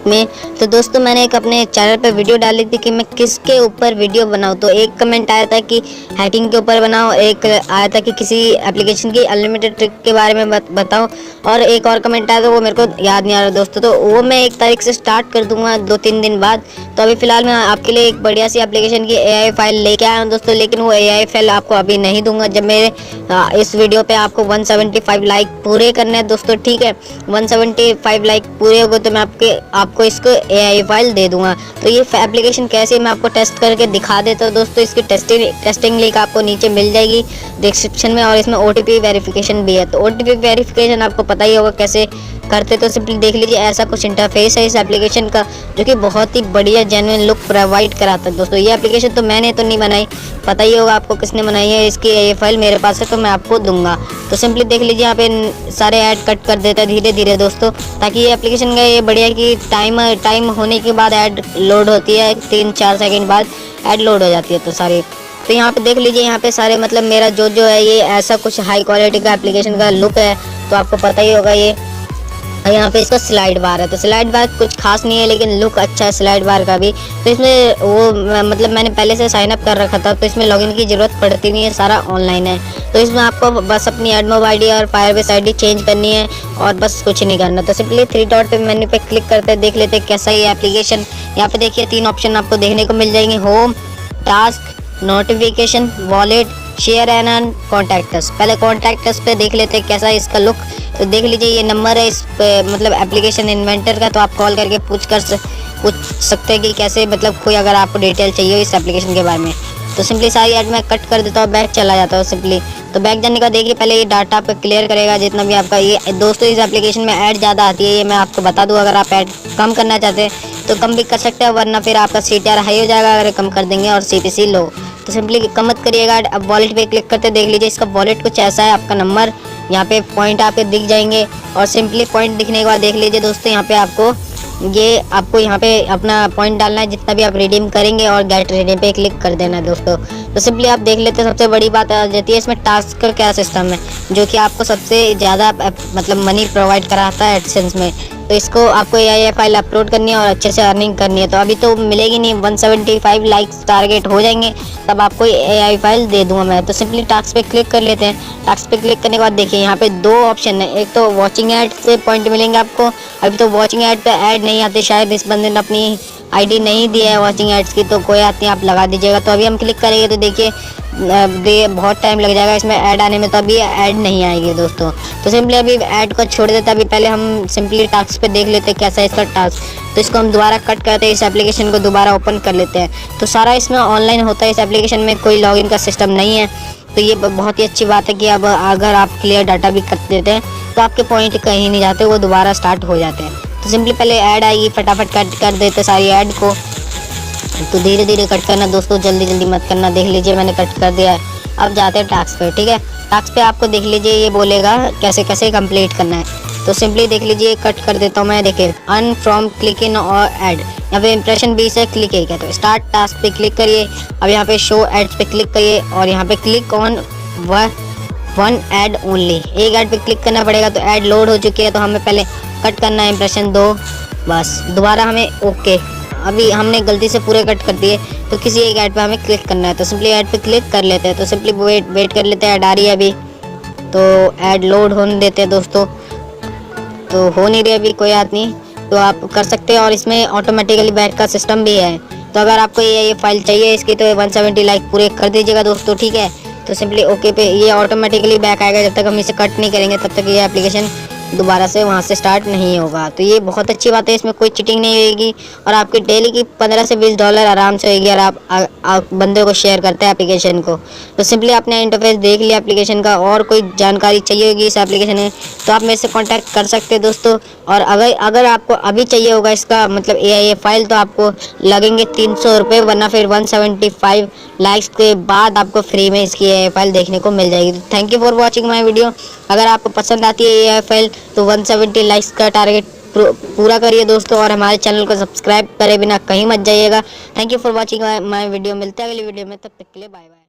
में। तो दोस्तों मैंने एक अपने चैनल पे वीडियो डाली थी कि मैं किसके ऊपर वीडियो बनाऊं। तो एक कमेंट आया था कि हैकिंग के ऊपर बनाओ, एक आया था कि किसी एप्लीकेशन की अनलिमिटेड ट्रिक के बारे में बताओ, और एक और कमेंट आया था वो मेरे को याद नहीं आ रहा दोस्तों। तो वो मैं 1 तारीख से स्टार्ट कर दूंगा 2-3 दिन बाद। तो अभी फिलहाल मैं आपके लिए एक बढ़िया सी एप्लीकेशन की AI फाइल लेके आया हूँ दोस्तों, लेकिन वो AI फाइल आपको अभी नहीं दूंगा जब मेरे इस वीडियो पे आपको 175 लाइक पूरे करने हैं दोस्तों, ठीक है। 175 लाइक पूरे हो गए तो मैं आपको इसको AI फाइल दे दूंगा। तो ये एप्लीकेशन कैसे मैं आपको टेस्ट करके दिखा देता हूँ दोस्तों। इसकी टेस्टिंग लिंक आपको नीचे मिल जाएगी डिस्क्रिप्शन में, और इसमें OTP वेरिफिकेशन भी है। तो OTP वेरिफिकेशन आपको पता ही होगा कैसे करते, तो सिंपली देख लीजिए ऐसा कुछ इंटरफेस है इस एप्लीकेशन का, जो कि बहुत ही बढ़िया जेन्युइन लुक प्रोवाइड कराता है दोस्तों। ये एप्लीकेशन तो मैंने तो नहीं बनाई, पता ही होगा आपको किसने बनाई है। इसकी ये फाइल मेरे पास है तो मैं आपको दूंगा। तो सिंपली देख लीजिए यहाँ पे सारे ऐड कट कर देता है धीरे धीरे दोस्तों, ताकि ये एप्लीकेशन का ये बढ़िया कि टाइम होने के बाद ऐड लोड होती है, 3-4 सेकंड बाद ऐड लोड हो जाती है। तो सारी तो यहाँ पे देख लीजिए, यहाँ पे सारे मतलब मेरा जो है ये ऐसा कुछ हाई क्वालिटी का एप्लीकेशन का लुक है, तो आपको पता ही होगा ये। यहाँ पे इसका स्लाइड बार है, तो स्लाइड बार कुछ खास नहीं है लेकिन लुक अच्छा है स्लाइड बार का भी। तो इसमें वो मतलब मैंने पहले से साइन अप कर रखा था, तो इसमें लॉगिन की ज़रूरत पड़ती नहीं है, सारा ऑनलाइन है। तो इसमें आपको बस अपनी एडमोब ID और फायरबेस ID चेंज करनी है और बस कुछ नहीं करना। तो सिंपली 3 डॉट पे मेन्यू पे क्लिक करते हैं, देख लेते हैं कैसा ये एप्लीकेशन। यहाँ पे देखिए 3 ऑप्शन आपको देखने को मिल जाएंगे, home, task, notification, wallet, share and contact us. पहले कॉन्टैक्ट अस पे देख लेते हैं कैसा है इसका लुक। तो देख लीजिए ये नंबर है इस पे मतलब एप्लीकेशन इन्वेंटर का, तो आप कॉल करके पूछ सकते हैं कि कैसे मतलब कोई अगर आपको डिटेल चाहिए हो इस एप्लीकेशन के बारे में। तो सिंपली सारी ऐड मैं कट कर देता हूँ, बैक चला जाता हूँ सिंपली। तो बैक जाने का देखिए पहले ये डाटा आपका क्लियर करेगा जितना भी आपका ये दोस्तों। इस एप्लीकेशन में ऐड ज़्यादा आती है, ये मैं आपको बता दूँ। अगर आप ऐड कम करना चाहते हैं तो कम भी कर सकते हैं, वरना फिर आपका CTR हाई हो जाएगा अगर कम कर देंगे, और CPC लो। तो सिंपली कम मत करिएगा। अब वॉलेट पे क्लिक करते देख लीजिए इसका वॉलेट कुछ ऐसा है। आपका नंबर यहाँ पे पॉइंट आपके दिख जाएंगे, और सिंपली पॉइंट दिखने के बाद देख लीजिए दोस्तों यहाँ पे आपको यहाँ पे अपना पॉइंट डालना है जितना भी आप रिडीम करेंगे, और गेट रिडीम पे क्लिक कर देना है दोस्तों। तो सिंपली आप देख लेते हैं सबसे बड़ी बात आ जाती है इसमें टास्क का क्या सिस्टम है, जो कि आपको सबसे ज़्यादा मतलब मनी प्रोवाइड कराता है एडसेंस में। तो इसको आपको AI फाइल अपलोड करनी है और अच्छे से अर्निंग करनी है। तो अभी तो मिलेगी नहीं, 175 लाइक्स टारगेट हो जाएंगे तब आपको AI फाइल दे दूंगा मैं। तो सिंपली टास्क पे क्लिक कर लेते हैं। टास्क पे क्लिक करने के बाद देखिए यहाँ पे 2 ऑप्शन है, एक तो वॉचिंग ऐड पे पॉइंट मिलेंगे आपको। अभी तो वॉचिंग ऐड पे ऐड नहीं आते, शायद इस बंदे ने अपनी ID नहीं दी है वॉचिंग एड्स की, तो कोई आती है आप लगा दीजिएगा। तो अभी हम क्लिक करेंगे तो देखिए बहुत टाइम लग जाएगा इसमें ऐड आने में, तो अभी ऐड नहीं आएगी दोस्तों। तो सिंपली अभी ऐड को छोड़ देते हैं। अभी पहले हम सिंपली टास्क पे देख लेते हैं कैसा है इसका टास्क। तो इसको हम दोबारा कट करते हैं, इस एप्लीकेशन को दोबारा ओपन कर लेते हैं। तो सारा इसमें ऑनलाइन होता है, इस एप्लीकेशन में कोई लॉगिन का सिस्टम नहीं है। तो ये बहुत ही अच्छी बात है कि अब अगर आप क्लियर डाटा भी कर देते हैं तो आपके पॉइंट कहीं नहीं जाते, वो दोबारा स्टार्ट हो जाते हैं। तो सिंपली पहले ऐड आएगी, फटाफट कट कर देते सारी ऐड को। तो धीरे धीरे कट करना दोस्तों, जल्दी जल्दी मत करना। देख लीजिए मैंने कट कर दिया है। अब जाते हैं टास्क पे, ठीक है। टास्क पे आपको देख लीजिए ये बोलेगा कैसे कैसे कंप्लीट करना है। तो सिंपली देख लीजिए कट कर देता हूँ मैं। देखिए अर्न फ्रॉम क्लिक इन और ऐड, यहाँ पे इंप्रेशन 20 है, क्लिक 1 है। तो स्टार्ट टास्क पे क्लिक करिए। अब यहाँ पे शो एड्स पे क्लिक करिए, और यहाँ पे click on one add only, एक ऐड पे क्लिक करना पड़ेगा। तो ऐड लोड हो चुकी है, तो हमें पहले कट करना है इंप्रेशन 2, बस। दोबारा हमें ओके, अभी हमने गलती से पूरे कट कर दिए, तो किसी एक ऐड पे हमें क्लिक करना है। तो सिंपली ऐड पे क्लिक कर लेते हैं। तो सिंपली वेट कर लेते हैं, ऐड आ रही है अभी। तो ऐड लोड होने देते हैं दोस्तों। तो हो नहीं रही अभी, कोई बात नहीं, तो आप कर सकते हैं। और इसमें ऑटोमेटिकली बैक का सिस्टम भी है। तो अगर आपको ये फाइल चाहिए इसकी, तो 170 लाइक पूरे कर दीजिएगा दोस्तों, ठीक है। तो सिंपली ओके पे ये ऑटोमेटिकली बैक आएगा। जब तक हम इसे कट नहीं करेंगे तब तक ये एप्लीकेशन दोबारा से वहाँ से स्टार्ट नहीं होगा। तो ये बहुत अच्छी बात है, इसमें कोई चीटिंग नहीं होगी, और आपकी डेली की 15 से 20 डॉलर आराम से होगी अगर आप बंदे को शेयर करते हैं एप्लीकेशन को। तो सिंपली आपने इंटरफेस देख लिया एप्लीकेशन का, और कोई जानकारी चाहिए होगी इस एप्लीकेशन में तो आप मेरे से कॉन्टैक्ट कर सकते हैं दोस्तों। और अगर आपको अभी चाहिए होगा इसका मतलब AI फाइल, तो आपको लगेंगे 300 रुपये, वरना फिर 175 लाइक्स के बाद आपको फ्री में इसकी AI फाइल देखने को मिल जाएगी। Thank you for watching my video. अगर आपको पसंद आती है AI फाइल तो 170 लाइक्स का टारगेट पूरा करिए दोस्तों, और हमारे चैनल को सब्सक्राइब करे बिना कहीं मत जाइएगा। Thank you for watching my video. मिलते हैं अगली वीडियो में, तब तक के लिए बाय बाय।